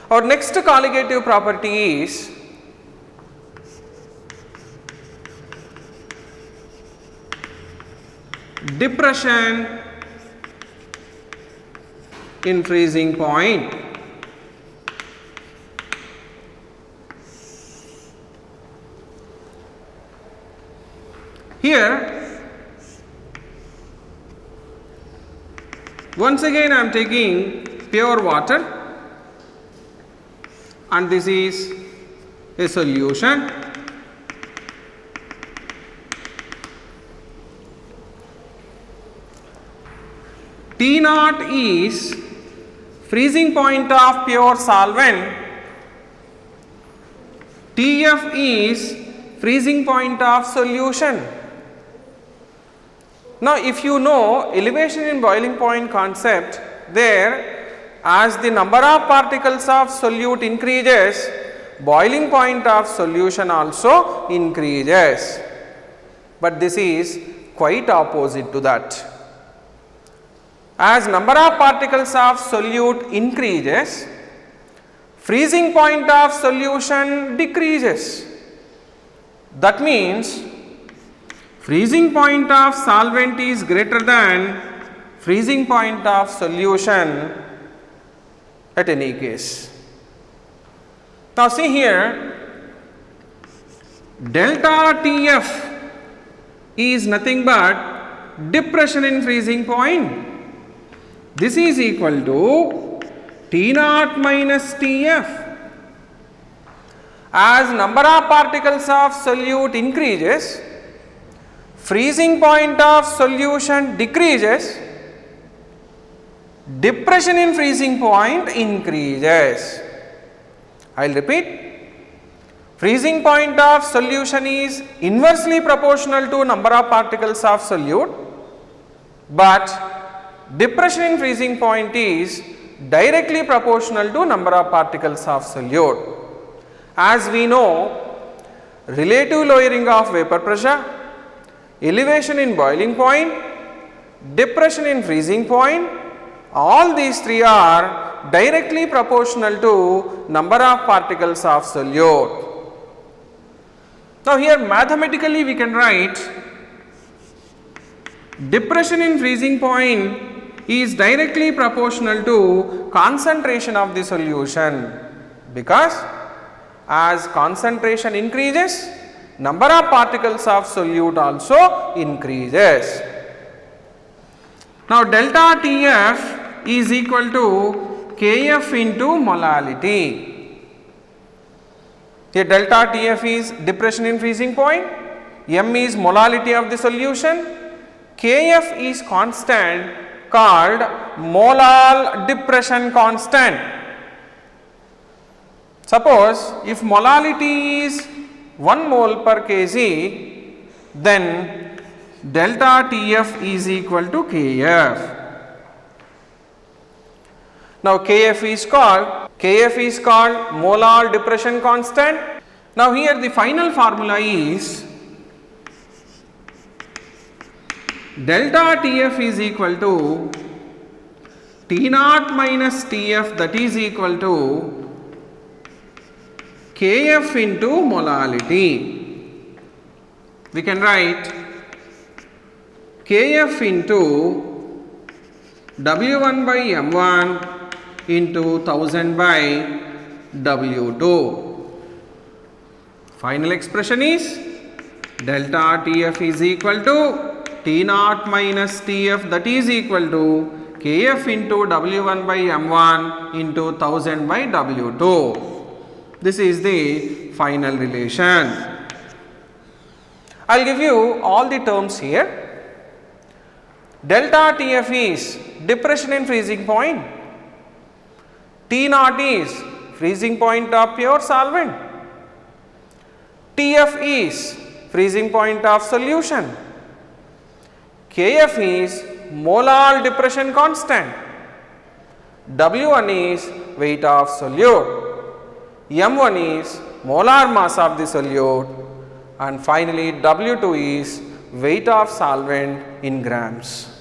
Our next colligative property is depression in freezing point. Here once again I am taking pure water and this is a solution. T naught is freezing point of pure solvent, Tf is freezing point of solution. Now, if you know elevation in boiling point concept, there as the number of particles of solute increases, boiling point of solution also increases, but this is quite opposite to that. As number of particles of solute increases, freezing point of solution decreases. That means freezing point of solvent is greater than freezing point of solution at any case. Now see here, delta Tf is nothing but depression in freezing point. This is equal to T naught minus Tf. As number of particles of solute increases, freezing point of solution decreases, depression in freezing point increases. I will repeat, freezing point of solution is inversely proportional to number of particles of solute, but depression in freezing point is directly proportional to number of particles of solute. As we know, relative lowering of vapor pressure, elevation in boiling point, depression in freezing point, all these three are directly proportional to number of particles of solute. Now here mathematically we can write depression in freezing point is directly proportional to concentration of the solution, because as concentration increases, number of particles of solute also increases. Now delta Tf is equal to Kf into molality. Here delta Tf is depression in freezing point, m is molality of the solution, Kf is constant called molal depression constant. Suppose if molality is 1 mole per kg, then delta Tf is equal to Kf. Now Kf is called molal depression constant. Now here the final formula is delta Tf is equal to T naught minus Tf, that is equal to Kf into molality. We can write Kf into W1 by M1 into 1000 by W2. Final expression is delta Tf is equal to T naught minus Tf, that is equal to Kf into W1 by M1 into 1000 by W2. This is the final relation. I will give you all the terms here. Delta Tf is depression in freezing point, T naught is freezing point of pure solvent, Tf is freezing point of solution, Kf is molal depression constant, W1 is weight of solute, M1 is molar mass of the solute, and finally W2 is weight of solvent in grams.